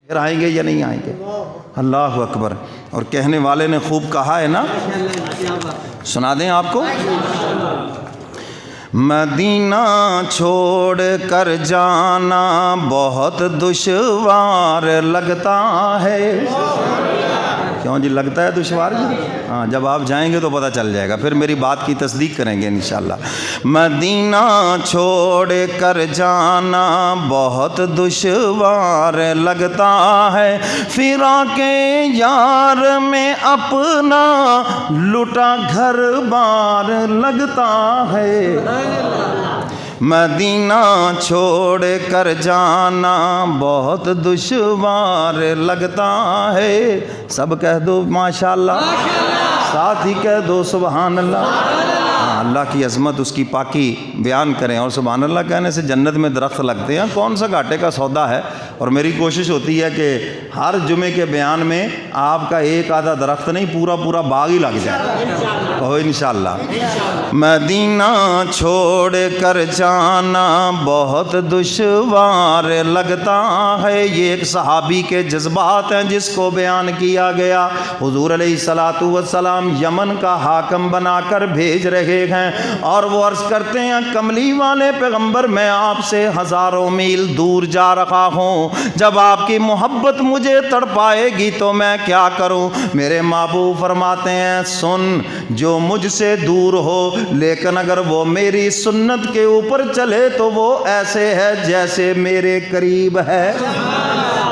پھر آئیں گے یا نہیں آئیں گے؟ اللہ اکبر۔ اور کہنے والے نے خوب کہا ہے نا، سنا دیں آپ کو؟ مدینہ چھوڑ کر جانا بہت دشوار لگتا ہے۔ کیوں جی لگتا ہے دشوار جی؟ ہاں، جب آپ جائیں گے تو پتہ چل جائے گا، پھر میری بات کی تصدیق کریں گے انشاءاللہ۔ مدینہ چھوڑ کر جانا بہت دشوار لگتا ہے، فراق یار میں اپنا لٹا گھر بار لگتا ہے۔ مدینہ چھوڑ کر جانا بہت دشوار لگتا ہے۔ سب کہہ دو ماشاءاللہ، ساتھ ہی کہہ دو سبحان اللہ۔ اللہ کی عظمت، اس کی پاکی بیان کریں، اور سبحان اللہ کہنے سے جنت میں درخت لگتے ہیں، کون سا گھاٹے کا سودا ہے۔ اور میری کوشش ہوتی ہے کہ ہر جمعے کے بیان میں آپ کا ایک آدھا درخت نہیں، پورا باغ ہی لگ جائے، کہو انشاءاللہ۔ مدینہ چھوڑ کر جانا بہت دشوار لگتا ہے، یہ ایک صحابی کے جذبات ہیں جس کو بیان کیا گیا۔ حضور علیہ الصلوۃ والسلام یمن کا حاکم بنا کر بھیج رہے ہیں، اور وہ عرض کرتے ہیں کملی والے پیغمبر میں آپ سے ہزاروں میل دور جا رہا ہوں، جب آپ کی محبت مجھے تڑپائے گی تو میں کیا کروں؟ میرے محبوب فرماتے ہیں سن، جو مجھ سے دور ہو لیکن اگر وہ میری سنت کے اوپر چلے تو وہ ایسے ہے جیسے میرے قریب ہے،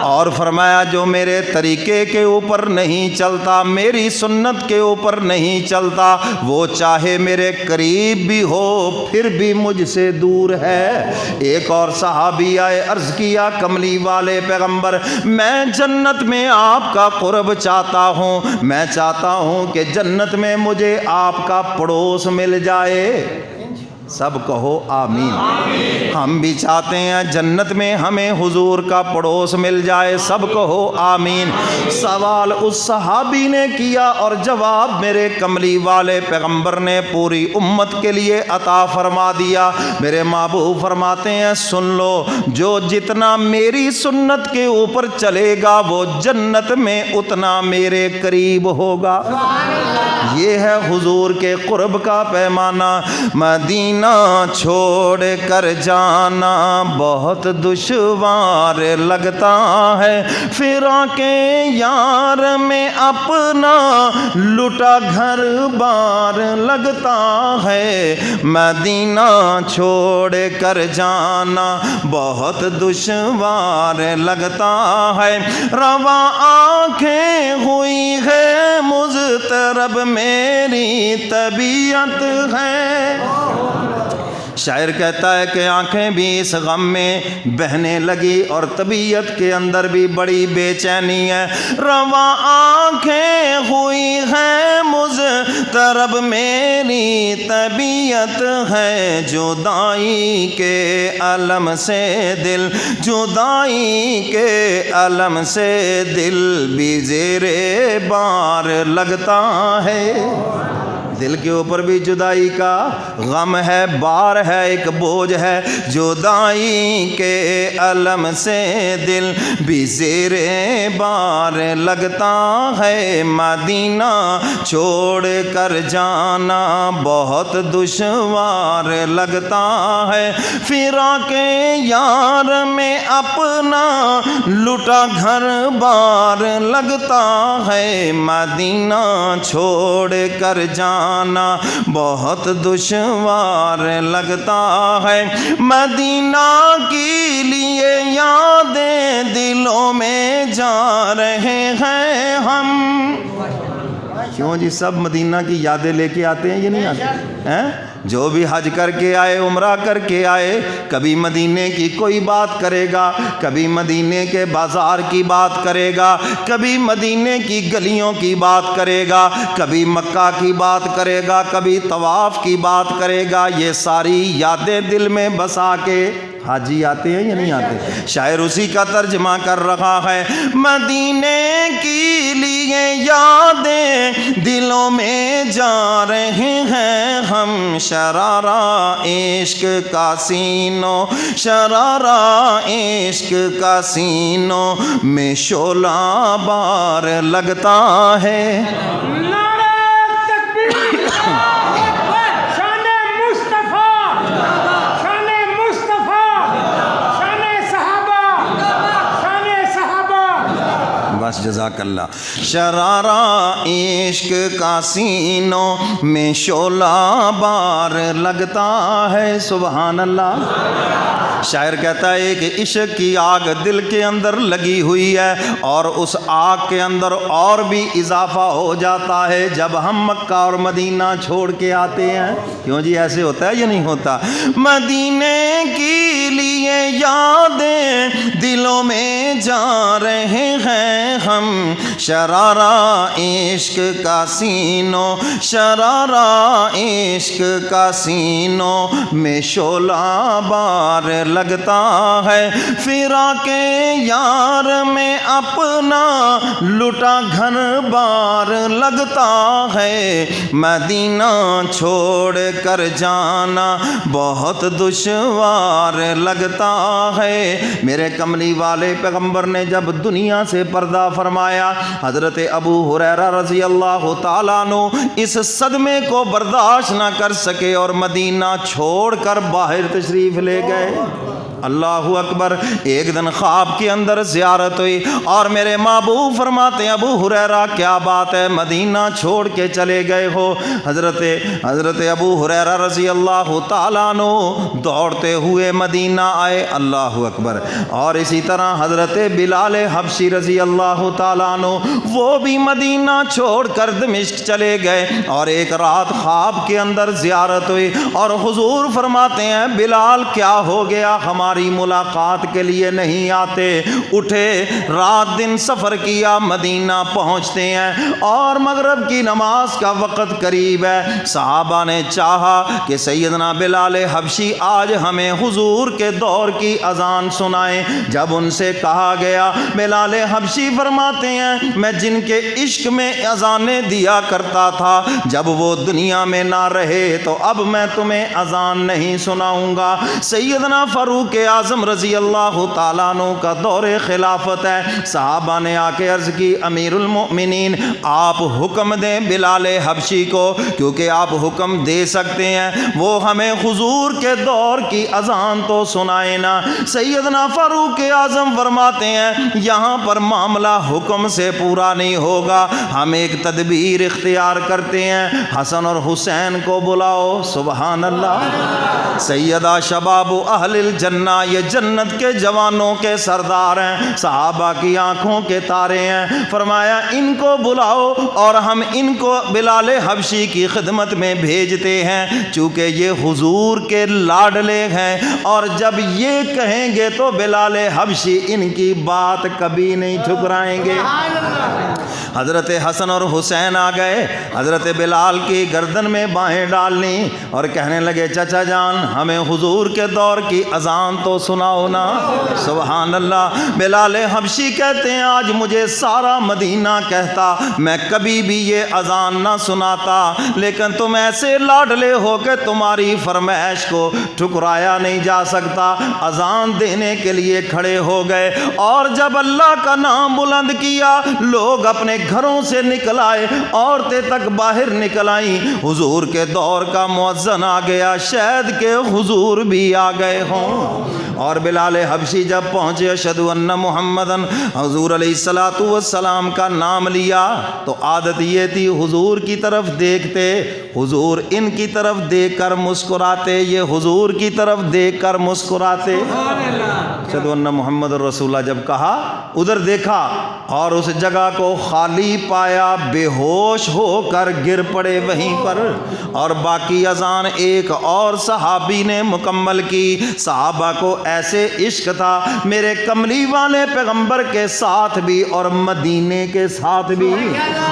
اور فرمایا جو میرے طریقے کے اوپر نہیں چلتا، میری سنت کے اوپر نہیں چلتا، وہ چاہے میرے قریب بھی ہو پھر بھی مجھ سے دور ہے۔ ایک اور صحابی آئے، عرض کیا کملی والے پیغمبر میں جنت میں آپ کا قرب چاہتا ہوں، میں چاہتا ہوں کہ جنت میں مجھے آپ کا پڑوس مل جائے۔ سب کہو آمین۔ ہم بھی چاہتے ہیں جنت میں ہمیں حضور کا پڑوس مل جائے، سب کہو آمین۔ سوال اس صحابی نے کیا اور جواب میرے کملی والے پیغمبر نے پوری امت کے لیے عطا فرما دیا۔ میرے محبوب فرماتے ہیں سن لو، جو جتنا میری سنت کے اوپر چلے گا وہ جنت میں اتنا میرے قریب ہوگا۔ یہ ہے حضور کے قرب کا پیمانہ۔ مدینہ چھوڑ کر جانا بہت دشوار لگتا ہے، فراق یار میں اپنا لٹا گھر بار لگتا ہے۔ مدینہ چھوڑ کر جانا بہت دشوار لگتا ہے، رواں آنکھیں ہوئی ہے مضطرب میری طبیعت ہے۔ شاعر کہتا ہے کہ آنکھیں بھی اس غم میں بہنے لگی اور طبیعت کے اندر بھی بڑی بے چینی ہے۔ رواں آنکھیں ہوئی ہیں مضطرب میری طبیعت ہے، جدائی کے علم سے دل، جدائی کے علم سے دل بھی زیر بار لگتا ہے۔ دل کے اوپر بھی جدائی کا غم ہے، بار ہے، ایک بوجھ ہے، جدائی کے علم سے دل بھی زیر بار لگتا ہے۔ مدینہ چھوڑ کر جانا بہت دشوار لگتا ہے، فراق یار میں اپنا لٹا گھر بار لگتا ہے۔ مدینہ چھوڑ کر جانا بہت دشوار لگتا ہے، مدینہ کے لیے یادیں دلوں میں جا رہے ہیں ہم۔ کیوں جی سب مدینہ کی یادیں لے کے آتے ہیں، یہ نہیں آتے ہیں؟ جو بھی حج کر کے آئے، عمرہ کر کے آئے، کبھی مدینے کی کوئی بات کرے گا، کبھی مدینے کے بازار کی بات کرے گا، کبھی مدینے کی گلیوں کی بات کرے گا، کبھی مکہ کی بات کرے گا، کبھی طواف کی بات کرے گا۔ یہ ساری یادیں دل میں بسا کے حاجی آتے ہیں یا نہیں آتے؟ شاعر اسی کا ترجمہ کر رہا ہے، مدینے کی لیے یادیں دلوں میں جا رہے ہیں ہم، شرارہ عشق کا سینوں، شرارہ عشق کا سینوں میں شعلہ بار لگتا ہے۔ بس جزاک اللہ۔ شرارہ عشق کا سینوں میں شعلہ بار لگتا ہے، سبحان اللہ۔ شاعر کہتا ہے کہ عشق کی آگ دل کے اندر لگی ہوئی ہے، اور اس آگ کے اندر اور بھی اضافہ ہو جاتا ہے جب ہم مکہ اور مدینہ چھوڑ کے آتے ہیں۔ کیوں جی ایسے ہوتا ہے یا نہیں ہوتا؟ مدینے کی لیے یادیں دلوں میں جا رہے ہیں ہم، شرارہ عشق کا سینوں، شرارہ عشق کا سینوں میں شعلہ بار لگتا ہے، فراق یار میں اپنا لٹا گھر بار لگتا ہے، مدینہ چھوڑ کر جانا بہت دشوار لگتا ہے۔ میرے کملی والے پیغمبر نے جب دنیا سے پردہ فرمایا، حضرت ابو ہریرہ رضی اللہ تعالیٰ عنہ اس صدمے کو برداشت نہ کر سکے اور مدینہ چھوڑ کر باہر تشریف لے گئے۔ اللہ اکبر۔ ایک دن خواب کے اندر زیارت ہوئی اور میرے محبوب فرماتے ہیں، ابو ہریرہ کیا بات ہے، مدینہ چھوڑ کے چلے گئے ہو؟ حضرت ابو ہریرہ رضی اللہ تعالیٰ عنہ دوڑتے ہوئے مدینہ آئے، اللہ اکبر۔ اور اسی طرح حضرت بلال حبشی رضی اللہ تعالیٰ عنہ وہ بھی مدینہ چھوڑ کر دمشق چلے گئے، اور ایک رات خواب کے اندر زیارت ہوئی اور حضور فرماتے ہیں، بلال کیا ہو گیا، ہماری ملاقات کے لیے نہیں آتے؟ اٹھے، رات دن سفر کیا، مدینہ پہنچتے ہیں اور مغرب کی نماز کا وقت قریب ہے۔ صحابہ نے چاہا کہ سیدنا بلال حبشی آج ہمیں حضور کے دور کی اذان سنائیں۔ جب ان سے کہا گیا، بلال حبشی فرماتے ہیں، میں جن کے عشق میں اذانیں دیا کرتا تھا، جب وہ دنیا میں نہ رہے تو اب میں تمہیں اذان نہیں سناؤں گا۔ سیدنا فاروق اعظم رضی اللہ تعالیٰ عنہ کا دور خلافت ہے۔ صحابہ نے آ کے عرض کی، امیر المؤمنین آپ حکم دیں بلال حبشی کو، کیونکہ آپ حکم دے سکتے ہیں، وہ ہمیں حضور کے دور کی اذان تو سنائے نا۔ سیدنا فاروق اعظم فرماتے ہیں، یہاں پر معاملہ حکم سے پورا نہیں ہوگا، ہم ایک تدبیر اختیار کرتے ہیں، حسن اور حسین کو بلاؤ۔ سبحان اللہ۔ سیدہ شباب اہل الجنہ، یہ جنت کے جوانوں کے سردار ہیں، صحابہ کی آنکھوں کے تارے ہیں۔ فرمایا ان کو بلاؤ اور ہم ان کو بلال حبشی کی خدمت میں بھیجتے ہیں، چونکہ یہ حضور کے لاڈلے ہیں، اور جب یہ کہیں گے تو بلال حبشی ان کی بات کبھی نہیں ٹھکرائیں گے۔ حضرت حسن اور حسین آ گئے، حضرت بلال کی گردن میں بائیں ڈالنی اور کہنے لگے، چچا جان ہمیں حضور کے دور کی اذان تو سناؤ نا۔ سبحان اللہ۔ بلال حبشی کہتے ہیں، آج مجھے سارا مدینہ کہتا میں کبھی بھی یہ اذان نہ سناتا، لیکن تم ایسے لاڈلے ہو کہ تمہاری فرمائش کو ٹھکرایا نہیں جا سکتا۔ اذان دینے کے لیے کھڑے ہو گئے، اور جب اللہ کا نام بلند کیا، لوگ اپنے گھروں سے نکل آئے، عورتیں تک باہر نکل آئیں۔ حضور کے دور کا مؤذن آ گیا، شاید کہ حضور بھی آ گئے ہوں۔ اور بلال حبشی جب پہنچے، اشہد ان محمدن، حضور علیہ الصلوۃ والسلام کا نام لیا تو عادت یہ تھی حضور کی طرف دیکھتے، حضور ان کی طرف دیکھ کر مسکراتے، یہ حضور کی طرف دیکھ کر مسکراتے۔ اشہد ان محمد رسول اللہ جب کہا، ادھر دیکھا اور اس جگہ کو خالی خالی پایا بے ہوش ہو کر گر پڑے وہیں پر۔ اور باقی اذان ایک اور صحابی نے مکمل کی۔ صحابہ کو ایسے عشق تھا میرے کملی والے پیغمبر کے ساتھ بھی اور مدینے کے ساتھ بھی۔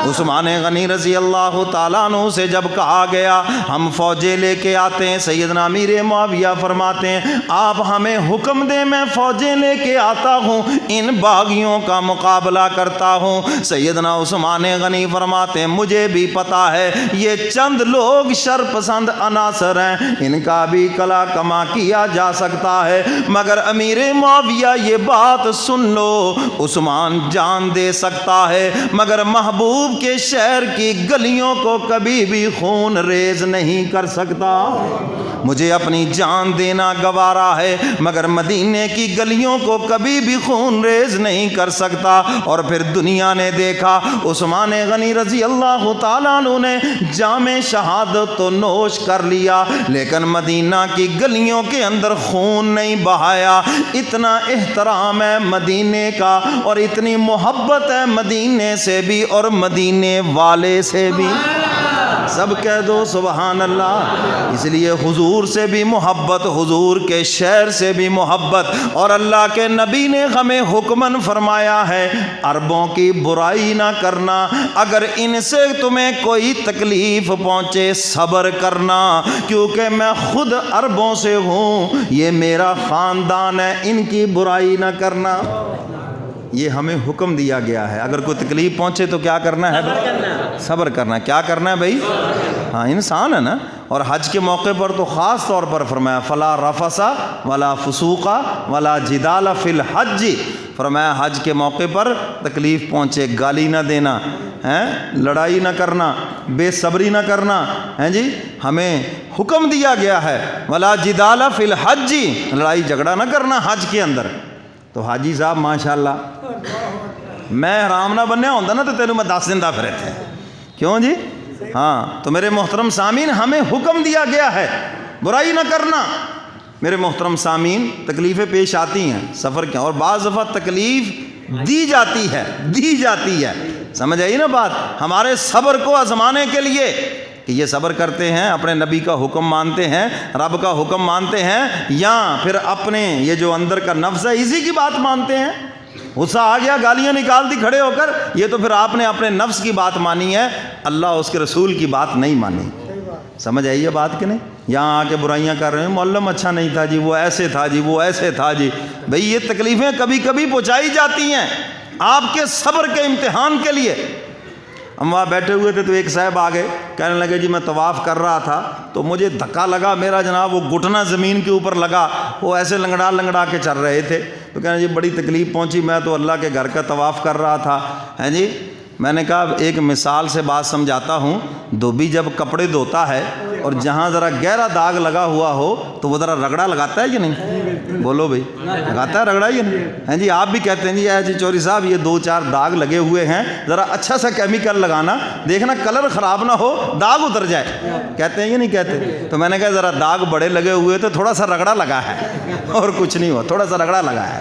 عثمان غنی رضی اللہ تعالیٰ عنہ سے جب کہا گیا ہم فوجیں لے کے آتے ہیں، سیدنا امیر معاویہ فرماتے ہیں آپ ہمیں حکم دیں، میں فوجیں لے کے آتا ہوں، ان باغیوں کا مقابلہ کرتا ہوں۔ سیدنا عثمان غنی فرماتے ہیں مجھے بھی پتا ہے یہ چند لوگ شرپسند عناصر ہیں، ان کا بھی کلا کما کیا جا سکتا ہے، مگر امیر معاویہ یہ بات سن لو، عثمان جان دے سکتا ہے مگر محبوب کے شہر کی گلیوں کو کبھی بھی خون ریز نہیں کر سکتا۔ مجھے اپنی جان دینا گوارا ہے مگر مدینے کی گلیوں کو کبھی بھی خون ریز نہیں کر سکتا۔ اور پھر دنیا نے دیکھا عثمان غنی رضی اللہ تعالیٰ عنہ نے جام شہادت تو نوش کر لیا لیکن مدینہ کی گلیوں کے اندر خون نہیں بہایا۔ اتنا احترام ہے مدینے کا اور اتنی محبت ہے مدینے سے بھی اور مدینے والے سے بھی۔ سب کہہ دو سبحان اللہ۔ اس لیے حضور سے بھی محبت، حضور کے شہر سے بھی محبت، اور اللہ کے نبی نے ہمیں حکمن فرمایا ہے عربوں کی برائی نہ کرنا، اگر ان سے تمہیں کوئی تکلیف پہنچے صبر کرنا، کیونکہ میں خود عربوں سے ہوں، یہ میرا خاندان ہے، ان کی برائی نہ کرنا۔ یہ ہمیں حکم دیا گیا ہے اگر کوئی تکلیف پہنچے تو کیا کرنا ہے؟ صبر کرنا۔ کیا کرنا ہے بھائی؟ ہاں انسان ہے نا۔ اور حج کے موقع پر تو خاص طور پر فرمایا فلا رفث ولا فسوق ولا جدال فی الحج، فرمایا حج کے موقع پر تکلیف پہنچے گالی نہ دینا، لڑائی نہ کرنا، بے صبری نہ کرنا، جی ہمیں حکم دیا گیا ہے ولا جدال فی الحج، لڑائی جھگڑا نہ کرنا حج کے اندر۔ تو حاجی صاحب ماشاءاللہ میں حرام نہ بنیا ہوتا نا تو تینوں میں 10 دن دا پھرے تھے، کیوں جی؟ ہاں تو میرے محترم سامعین ہمیں حکم دیا گیا ہے برائی نہ کرنا۔ میرے محترم سامعین تکلیفیں پیش آتی ہیں سفر کے، اور بعض دفعہ تکلیف دی جاتی ہے، سمجھ آئی نا بات؟ ہمارے صبر کو آزمانے کے لیے کہ یہ صبر کرتے ہیں، اپنے نبی کا حکم مانتے ہیں، رب کا حکم مانتے ہیں، یا پھر اپنے یہ جو اندر کا نفس ہے اسی کی بات مانتے ہیں۔ غصہ آ گیا گالیاں نکال دی کھڑے ہو کر، یہ تو پھر آپ نے اپنے نفس کی بات مانی ہے، اللہ اس کے رسول کی بات نہیں مانی۔ سمجھ آئی ہے بات کہ نہیں؟ یہاں آ کے برائیاں کر رہے ہیں معلم اچھا نہیں تھا جی، وہ ایسے تھا جی، وہ ایسے تھا جی۔ بھئی یہ تکلیفیں کبھی کبھی پہنچائی جاتی ہیں آپ کے صبر کے امتحان کے لیے۔ ہم وہاں بیٹھے ہوئے تھے تو ایک صاحب آ گئے، کہنے لگے جی میں طواف کر رہا تھا تو مجھے دھکا لگا، میرا جناب وہ گھٹنا زمین کے اوپر لگا، وہ ایسے لنگڑا کے چل رہے تھے، تو کہنے جی بڑی تکلیف پہنچی، میں تو اللہ کے گھر کا طواف کر رہا تھا، ہیں جی۔ میں نے کہا ایک مثال سے بات سمجھاتا ہوں، دھوبی جب کپڑے دھوتا ہے اور جہاں ذرا گہرا داغ لگا ہوا ہو تو وہ ذرا رگڑا لگاتا ہے یا نہیں؟ بولو بھائی، لگاتا ہے رگڑا یا نہیں؟ ہیں جی آپ بھی کہتے ہیں جی چوری صاحب یہ 2-4 داغ لگے ہوئے ہیں، ذرا اچھا سا کیمیکل لگانا، دیکھنا کلر خراب نہ ہو، داغ اتر جائے، کہتے ہیں یا نہیں کہتے؟ تو میں نے کہا ذرا داغ بڑے لگے ہوئے تو تھوڑا سا رگڑا لگا ہے اور کچھ نہیں ہوا، تھوڑا سا رگڑا لگا ہے،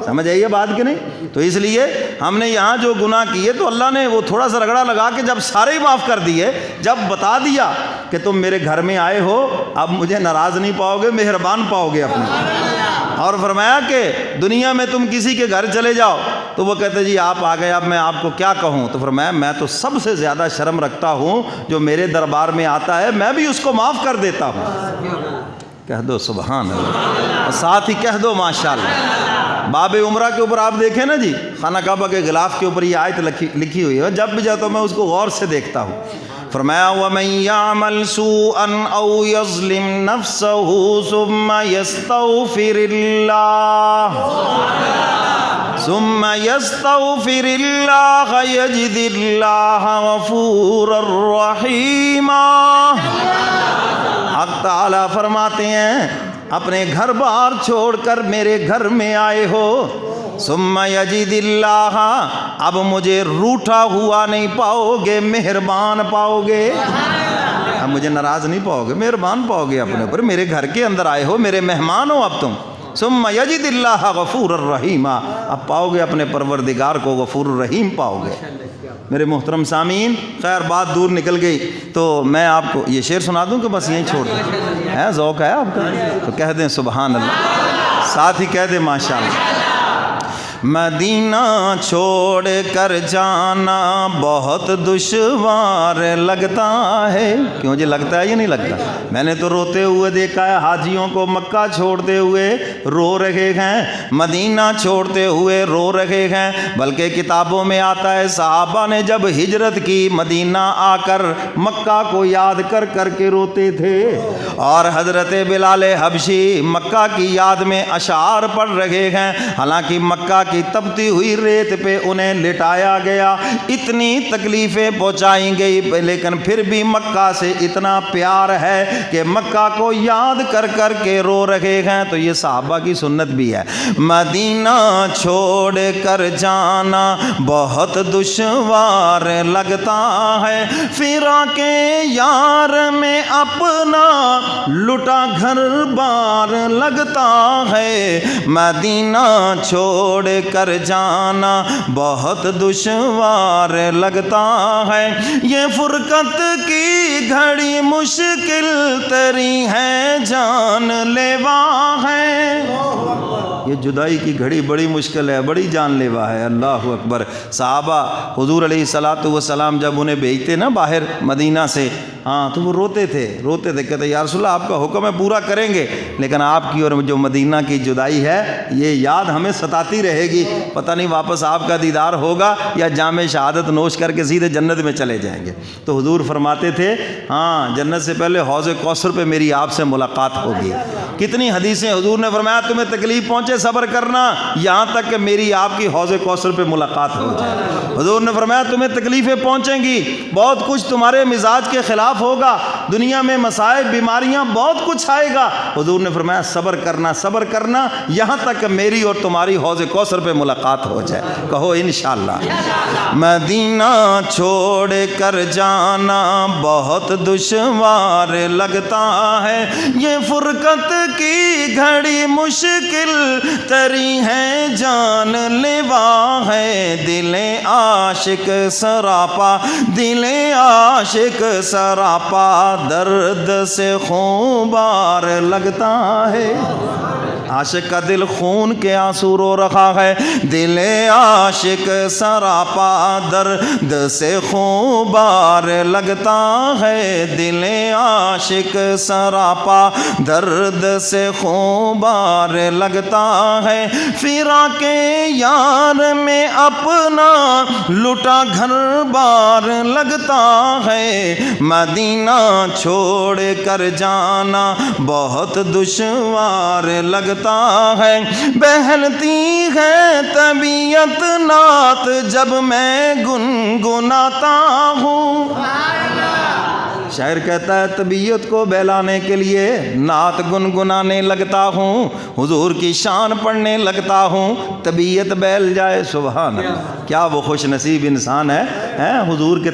سمجھ آئیے بات کہ نہیں؟ تو اس لیے ہم نے یہاں جو گناہ کیے تو اللہ نے وہ تھوڑا سا رگڑا لگا کے جب سارے ہی معاف کر دیے، جب بتا دیا کہ تم میرے گھر میں آئے ہو اب مجھے ناراض نہیں پاؤ گے، مہربان پاؤ گے اپنے، اور فرمایا کہ دنیا میں تم کسی کے گھر چلے جاؤ تو وہ کہتے جی آپ آ گئے اب میں آپ کو کیا کہوں، تو فرمایا میں تو سب سے زیادہ شرم رکھتا ہوں جو میرے دربار میں آتا ہے میں بھی اس کو معاف کر دیتا ہوں۔ کہہ دو سبحان اللہ، اور ساتھ ہی کہہ دو ماشاءاللہ۔ باب عمرہ کے اوپر آپ دیکھیں نا جی، خانہ کعبہ کے غلاف کے اوپر یہ آیت لکھی ہوئی ہے، جب بھی جاتا ہوں میں اس کو غور سے دیکھتا ہوں۔ فرمایا وَمَن يَعْمَلْ سُوءًا أَوْ يَظْلِمْ نَفْسَهُ ثُمَّ يَسْتَغْفِرِ اللَّهَ يَجِدِ اللَّهَ غَفُورًا رَحِيمًا۔ حق تعالیٰ فرماتے ہیں اپنے گھر بار چھوڑ کر میرے گھر میں آئے ہو، ثم یجد اللہ، اب مجھے روٹھا ہوا نہیں پاؤ گے، مہربان پاؤ گے، اب مجھے ناراض نہیں پاؤ گے، مہربان پاؤ گے اپنے اوپر، میرے گھر کے اندر آئے ہو، میرے مہمان ہو اب تم، ثم یجد اللہ غفور الرحیم، اب پاؤ گے اپنے پروردگار کو غفور الرحیم پاؤ گے۔ میرے محترم سامعین، خیر بات دور نکل گئی تو میں آپ کو یہ شعر سنا دوں کہ بس یہیں چھوڑ دیں؟ ہے ذوق ہے آپ کا تو کہہ دیں سبحان اللہ، ساتھ ہی کہہ دیں ماشاء اللہ۔ مدینہ چھوڑ کر جانا بہت دشوار لگتا ہے۔ کیوں جی لگتا ہے یا نہیں لگتا؟ میں نے تو روتے ہوئے دیکھا ہے حاجیوں کو مکہ چھوڑتے ہوئے رو رہے ہیں، مدینہ چھوڑتے ہوئے رو رہے ہیں، بلکہ کتابوں میں آتا ہے صحابہ نے جب ہجرت کی مدینہ آ کر مکہ کو یاد کر کر کے روتے تھے، اور حضرت بلال حبشی مکہ کی یاد میں اشعار پڑھ رہے ہیں، حالانکہ مکہ کی تپتی ہوئی ریت پہ انہیں لٹایا گیا، اتنی تکلیفیں پہنچائی گئی، لیکن پھر بھی مکہ سے اتنا پیار ہے کہ مکہ کو یاد کر کر کے رو رہے ہیں۔ تو یہ صحابہ کی سنت بھی ہے۔ مدینہ چھوڑ کر جانا بہت دشوار لگتا ہے، فراق یار میں اپنا لٹا گھر بار لگتا ہے، مدینہ چھوڑ کر جانا بہت دشوار لگتا ہے، یہ فرقت کی گھڑی مشکل تری ہے جان لیوا ہے۔ یہ جدائی کی گھڑی بڑی مشکل ہے، بڑی جان لیوا ہے۔ اللہ اکبر۔ صحابہ حضور علیہ الصلاۃ والسلام جب انہیں بھیجتے نا باہر مدینہ سے، تو وہ روتے تھے کہتے یا رسول اللہ آپ کا حکم ہے پورا کریں گے، لیکن آپ کی اور جو مدینہ کی جدائی ہے یہ یاد ہمیں ستاتی رہے گی، پتہ نہیں واپس آپ کا دیدار ہوگا یا جام شہادت نوش کر کے سیدھے جنت میں چلے جائیں گے۔ تو حضور فرماتے تھے جنت سے پہلے حوض کوثر پہ میری آپ سے ملاقات ہوگی۔ کتنی حدیثیں حضور نے فرمایا تمہیں تکلیف پہنچے صبر کرنا یہاں تک کہ میری آپ کی حوض کوثر پہ ملاقات ہو جائے۔ حضور نے فرمایا تمہیں تکلیفیں پہنچیں گی، بہت کچھ تمہارے مزاج کے خلاف ہوگا، دنیا میں مسائل بیماریاں بہت کچھ آئے گا، حضور نے فرمایا صبر کرنا یہاں تک کہ میری اور تمہاری حوض کوثر پہ ملاقات ہو جائے۔ کہو انشاءاللہ۔ مدینہ چھوڑ کر جانا بہت دشوار لگتا ہے، یہ فرقت کی گھڑی مشکل تری ہے جان لیوا ہے، دل عاشق سراپا درد سے خون بار لگتا ہے۔ عاشق کا دل خون کے آنسو رو رہا ہے، دل عاشق سراپا درد سے خون بار لگتا ہے، دل عاشق سراپا درد سے خون بار لگتا ہے، فراق یار میں اپنا لٹا گھر بار لگتا ہے، مدینہ چھوڑ کر جانا بہت دشوار لگتا ہے، بہلتی ہے طبیعت نعت جب میں گنگناتا ہوں۔ شاعر کہتا ہے طبیعت کو بہلانے کے لیے نعت گنگنانے لگتا ہوں، حضور کی شان پڑھنے لگتا ہوں، طبیعت بہل جائے۔ سبحان اللہ، کیا وہ خوش نصیب انسان ہے حضور کے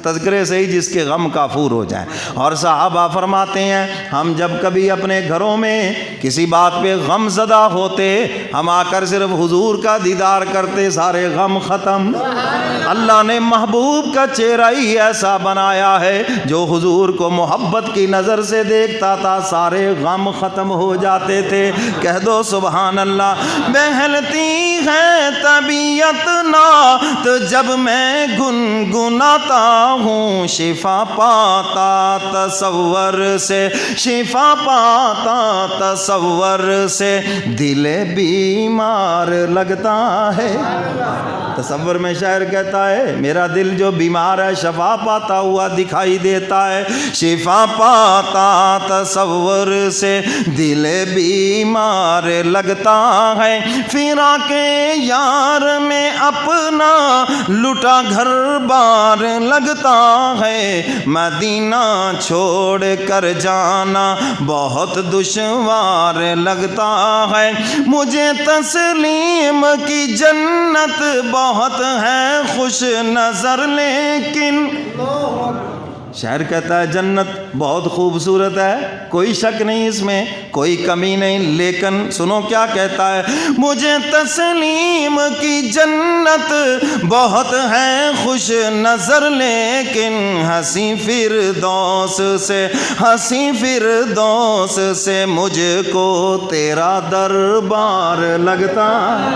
تذکرے سے ہی جس کے غم کافور ہو جائیں۔ اور صحابہ فرماتے ہیں ہم جب کبھی اپنے گھروں میں کسی بات پہ غم زدہ ہوتے، ہم آ کر صرف حضور کا دیدار کرتے، سارے غم ختم۔ اللہ نے محبوب کا چہرہ ہی ایسا بنایا ہے جو حضور کو محبت کی نظر سے دیکھتا تھا، سارے غم ختم ہو جاتے تھے۔ کہہ دو سبحان اللہ۔ بہلتی ہے طبیعت نعت جب میں گنگناتا ہوں، شفا پاتا تصور سے، شفا پاتا تصور سے، دل بیمار لگتا ہے۔ تصور میں شاعر کہتا ہے میرا دل جو بیمار ہے شفا پاتا ہوا دکھائی دیتا ہے، شفا پاتا تصور سے دل بیمار لگتا ہے، فراق یار میں اپنا لٹا گھر بار لگتا ہے، مدینہ چھوڑ کر جانا بہت دشوار لگتا ہے، مجھے تسلیم کی جنت بہت ہے خوش نظر، لیکن شاعر کہتا ہے جنت بہت خوبصورت ہے، کوئی شک نہیں اس میں، کوئی کمی نہیں، لیکن سنو کیا کہتا ہے، مجھے تسلیم کی جنت بہت ہے خوش نظر، لیکن ہنسی فردوس سے مجھ کو تیرا دربار لگتا ہے۔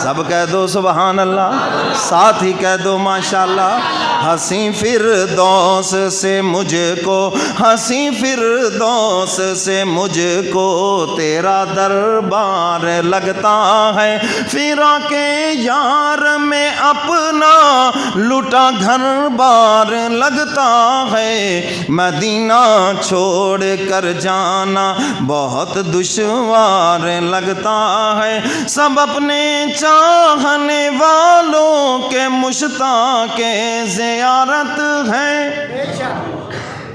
سب کہہ دو سبحان اللہ، ساتھ ہی کہہ دو ماشاءاللہ۔ ہنسی فردوس سے مجھ کو تیرا دربار لگتا ہے، فراق یار میں اپنا لٹا گھر بار لگتا ہے، مدینہ چھوڑ کر جانا بہت دشوار لگتا ہے، سب اپنے چاہنے والوں کے مشتاق زیارت ہے۔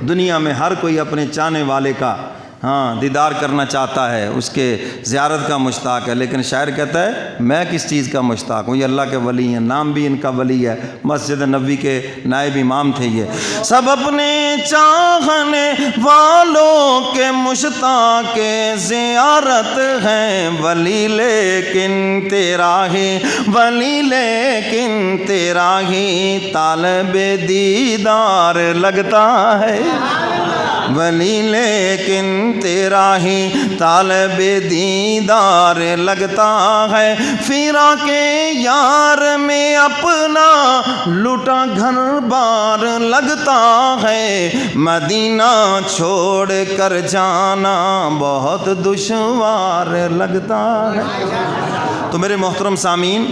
دنیا میں ہر کوئی اپنے چاہنے والے کا دیدار کرنا چاہتا ہے، اس کے زیارت کا مشتاق ہے، لیکن شاعر کہتا ہے میں کس چیز کا مشتاق ہوں، یہ اللہ کے ولی ہیں، نام بھی ان کا ولی ہے، مسجد نبوی کے نائب امام تھے یہ۔ سب اپنے چاہنے والوں کے مشتاق زیارت ہیں، ولی لیکن تیرا ہی طالب دیدار لگتا ہے، ولی لیکن تیرا ہی طالب دیدار لگتا ہے، فراق یار میں اپنا لٹا گھر بار لگتا ہے، مدینہ چھوڑ کر جانا بہت دشوار لگتا ہے۔ تو میرے محترم سامعین،